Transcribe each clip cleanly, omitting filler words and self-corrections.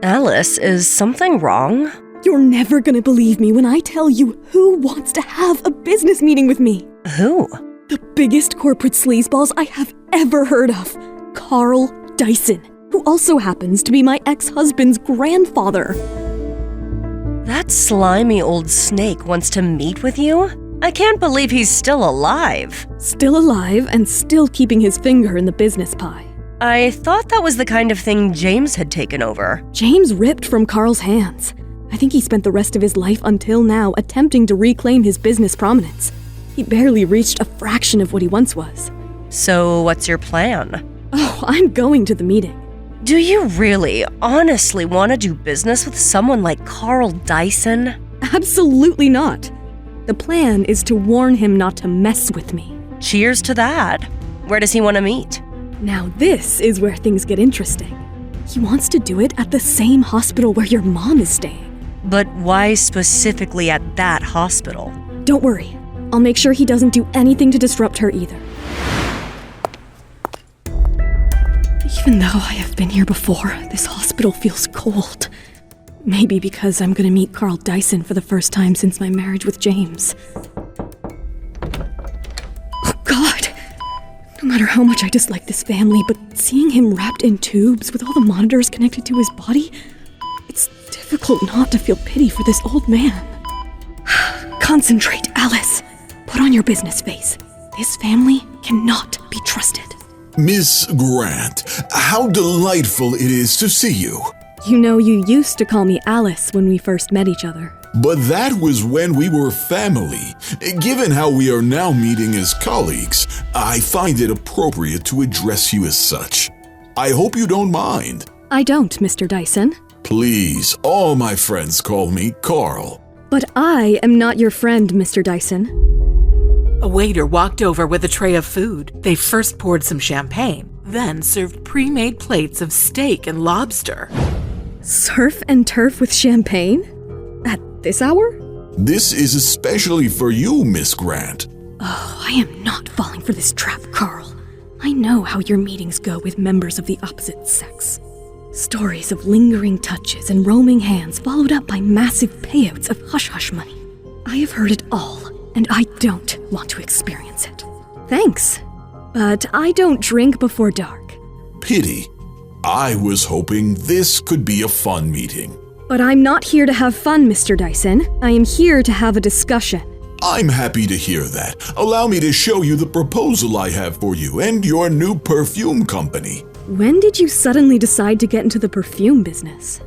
Alice, is something wrong? You're never gonna believe me when I tell you who wants to have a business meeting with me. Who? The biggest corporate sleazeballs I have ever heard of. Karl Dyson, who also happens to be my ex-husband's grandfather. That slimy old snake wants to meet with you? I can't believe he's still alive. Still alive and still keeping his finger in the business pie. I thought that was the kind of thing James had taken over. James ripped from Karl's hands. I think he spent the rest of his life until now attempting to reclaim his business prominence. He barely reached a fraction of what he once was. So what's your plan? Oh, I'm going to the meeting. Do you really, honestly want to do business with someone like Karl Dyson? Absolutely not. The plan is to warn him not to mess with me. Cheers to that. Where does he want to meet? Now this is where things get interesting. He wants to do it at the same hospital where your mom is staying. But why specifically at that hospital? Don't worry. I'll make sure he doesn't do anything to disrupt her either. Even though I have been here before, this hospital feels cold. Maybe because I'm gonna meet Karl Dyson for the first time since my marriage with James. Oh God! No matter how much I dislike this family, but seeing him wrapped in tubes with all the monitors connected to his body, it's difficult not to feel pity for this old man. Concentrate, Alice. Put on your business face. This family cannot be trusted. Miss Grant, how delightful it is to see you. You know, you used to call me Alice when we first met each other. But that was when we were family. Given how we are now meeting as colleagues, I find it appropriate to address you as such. I hope you don't mind. I don't, Mr. Dyson. Please, all my friends call me Karl. But I am not your friend, Mr. Dyson. A waiter walked over with a tray of food. They first poured some champagne, then served pre-made plates of steak and lobster. Surf and turf with champagne? At this hour? This is especially for you, Miss Grant. Oh, I am not falling for this trap, Karl. I know how your meetings go with members of the opposite sex. Stories of lingering touches and roaming hands followed up by massive payouts of hush-hush money. I have heard it all, and I don't want to experience it. Thanks, but I don't drink before dark. Pity. I was hoping this could be a fun meeting. But I'm not here to have fun, Mr. Dyson. I am here to have a discussion. I'm happy to hear that. Allow me to show you the proposal I have for you and your new perfume company. When did you suddenly decide to get into the perfume business?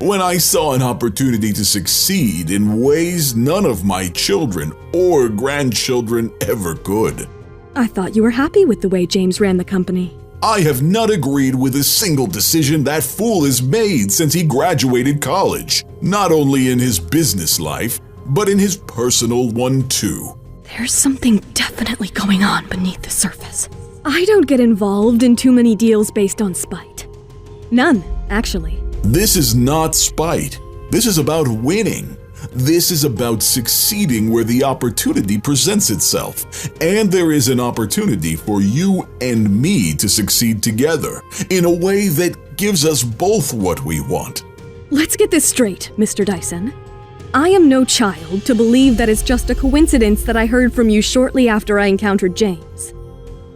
When I saw an opportunity to succeed in ways none of my children or grandchildren ever could. I thought you were happy with the way James ran the company. I have not agreed with a single decision that fool has made since he graduated college. Not only in his business life, but in his personal one too. There's something definitely going on beneath the surface. I don't get involved in too many deals based on spite. None, actually. This is not spite. This is about winning. This is about succeeding where the opportunity presents itself. And there is an opportunity for you and me to succeed together in a way that gives us both what we want. Let's get this straight, Mr. Dyson. I am no child to believe that it's just a coincidence that I heard from you shortly after I encountered James.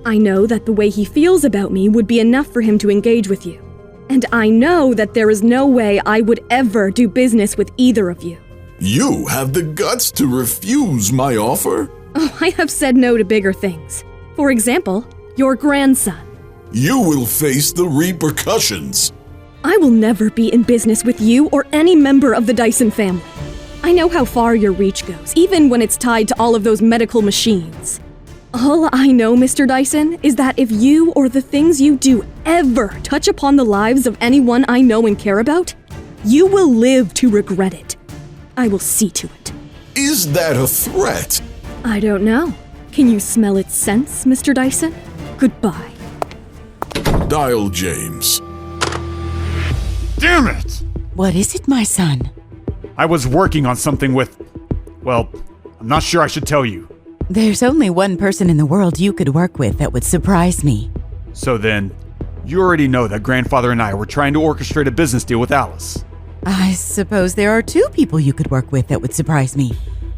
I know that the way he feels about me would be enough for him to engage with you. And I know that there is no way I would ever do business with either of you. You have the guts to refuse my offer? Oh, I have said no to bigger things. For example, your grandson. You will face the repercussions. I will never be in business with you or any member of the Dyson family. I know how far your reach goes, even when it's tied to all of those medical machines. All I know, Mr. Dyson, is that if you or the things you do ever touch upon the lives of anyone I know and care about, you will live to regret it. I will see to it. Is that a threat? I don't know. Can you smell its scents, Mr. Dyson? Goodbye. Dial James. Damn it! What is it, my son? I was working on something with... Well, I'm not sure I should tell you. There's only one person in the world you could work with that would surprise me. So then, You already know that grandfather and I were trying to orchestrate a business deal with Alice. I suppose there are two people you could work with that would surprise me.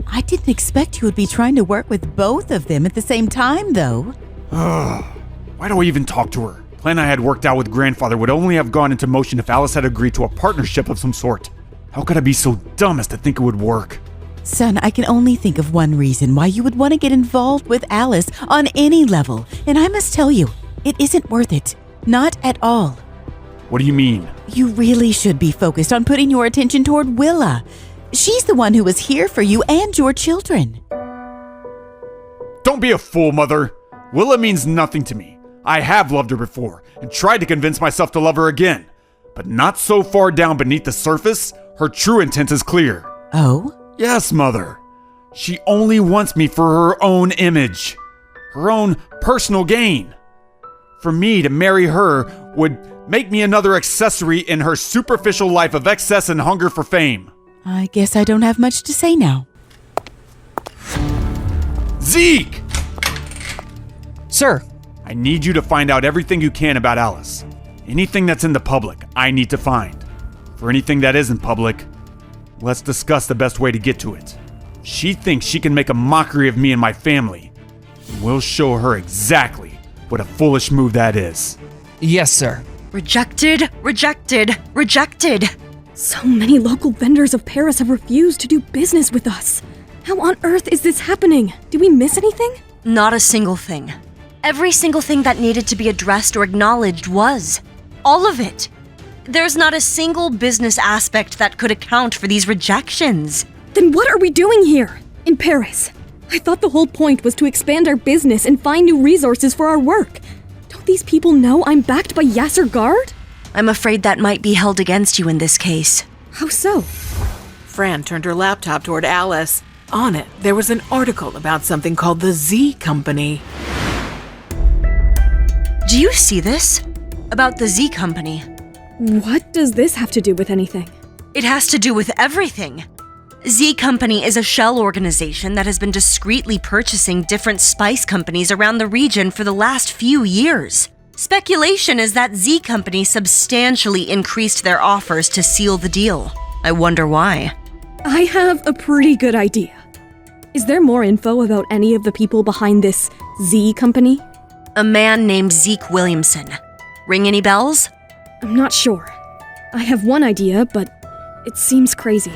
I didn't expect you would be trying to work with both of them at the same time, though. Why do I even talk to her? The plan I had worked out with grandfather would only have gone into motion if Alice had agreed to a partnership of some sort. How could I be so dumb as to think it would work? Son, I can only think of one reason why you would want to get involved with Alice on any level, and I must tell you, it isn't worth it. Not at all. What do you mean? You really should be focused on putting your attention toward Willa. She's the one who was here for you and your children. Don't be a fool, Mother. Willa means nothing to me. I have loved her before and tried to convince myself to love her again. But not so far down beneath the surface, her true intent is clear. Oh? Yes, Mother. She only wants me for her own image, her own personal gain. For me to marry her would make me another accessory in her superficial life of excess and hunger for fame. I guess I don't have much to say now. Zeek! Sir. I need you to find out everything you can about Alice. Anything that's in the public, I need to find. For anything that isn't public, let's discuss the best way to get to it. She thinks she can make a mockery of me and my family. We'll show her exactly what a foolish move that is. Yes, sir. Rejected, rejected, rejected. So many local vendors of Paris have refused to do business with us. How on earth is this happening? Did we miss anything? Not a single thing. Every single thing that needed to be addressed or acknowledged was. All of it. There's not a single business aspect that could account for these rejections. Then what are we doing here, in Paris? I thought the whole point was to expand our business and find new resources for our work. Don't these people know I'm backed by Yasser Guard? I'm afraid that might be held against you in this case. How so? Fran turned her laptop toward Alice. On it, there was an article about something called the Z Company. Do you see this? About the Z Company. What does this have to do with anything? It has to do with everything. Z Company is a shell organization that has been discreetly purchasing different spice companies around the region for the last few years. Speculation is that Z Company substantially increased their offers to seal the deal. I wonder why. I have a pretty good idea. Is there more info about any of the people behind this Z Company? A man named Zeek Williamson. Ring any bells? I'm not sure. I have one idea, but it seems crazy.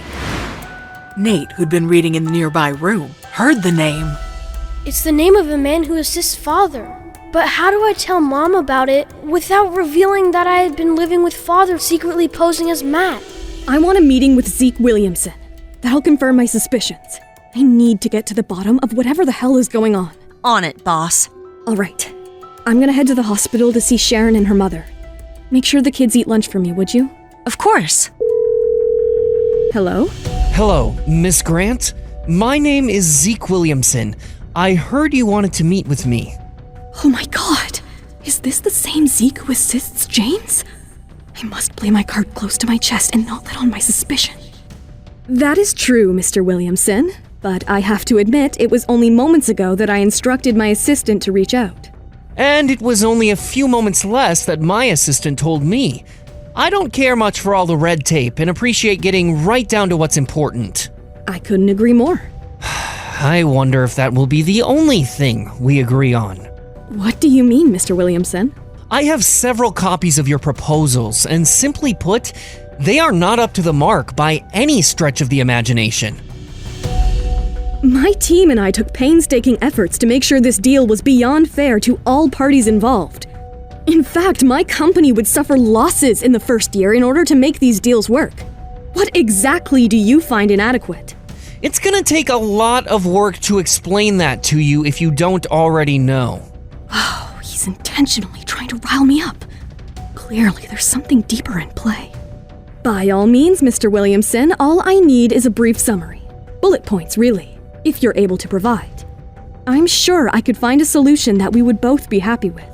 Nate, who'd been reading in the nearby room, heard the name. It's the name of a man who assists Father. But how do I tell Mom about it without revealing that I had been living with Father secretly posing as Matt? I want a meeting with Zeek Williamson. That'll confirm my suspicions. I need to get to the bottom of whatever the hell is going on. On it, boss. All right. I'm gonna head to the hospital to see Sharon and her mother. Make sure the kids eat lunch for me, would you? Of course. Hello? Hello, Miss Grant. My name is Zeek Williamson. I heard you wanted to meet with me. Oh my god! Is this the same Zeek who assists James? I must play my card close to my chest and not let on my suspicion. That is true, Mr. Williamson, but I have to admit it was only moments ago that I instructed my assistant to reach out. And it was only a few moments less that my assistant told me. I don't care much for all the red tape and appreciate getting right down to what's important. I couldn't agree more. I wonder if that will be the only thing we agree on. What do you mean, Mr. Williamson? I have several copies of your proposals, and simply put, they are not up to the mark by any stretch of the imagination. My team and I took painstaking efforts to make sure this deal was beyond fair to all parties involved. In fact, my company would suffer losses in the first year in order to make these deals work. What exactly do you find inadequate? It's gonna take a lot of work to explain that to you if you don't already know. Oh, he's intentionally trying to rile me up. Clearly, there's something deeper in play. By all means, Mr. Williamson, all I need is a brief summary. Bullet points, really, if you're able to provide. I'm sure I could find a solution that we would both be happy with.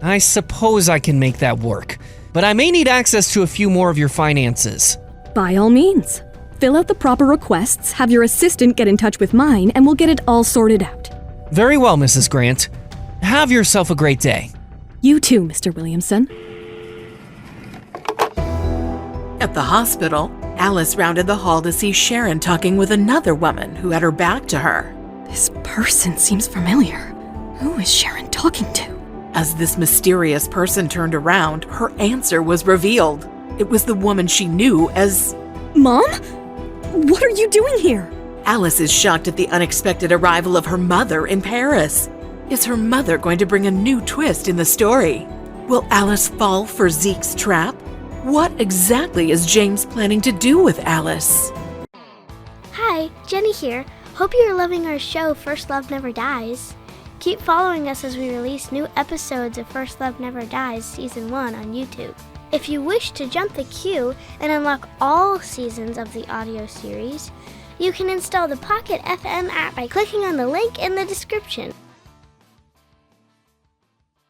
I suppose I can make that work, but I may need access to a few more of your finances. By all means. Fill out the proper requests, have your assistant get in touch with mine, and we'll get it all sorted out. Very well, Mrs. Grant. Have yourself a great day. You too, Mr. Williamson. At the hospital, Alice rounded the hall to see Sharon talking with another woman who had her back to her. This person seems familiar. Who is Sharon talking to? As this mysterious person turned around, her answer was revealed. It was the woman she knew as... Mom? What are you doing here? Alice is shocked at the unexpected arrival of her mother in Paris. Is her mother going to bring a new twist in the story? Will Alice fall for Zeke's trap? What exactly is James planning to do with Alice? Hi, Jenny here. Hope you're loving our show, First Love Never Dies. Keep following us as we release new episodes of First Love Never Dies Season 1 on YouTube. If you wish to jump the queue and unlock all seasons of the audio series, you can install the Pocket FM app by clicking on the link in the description.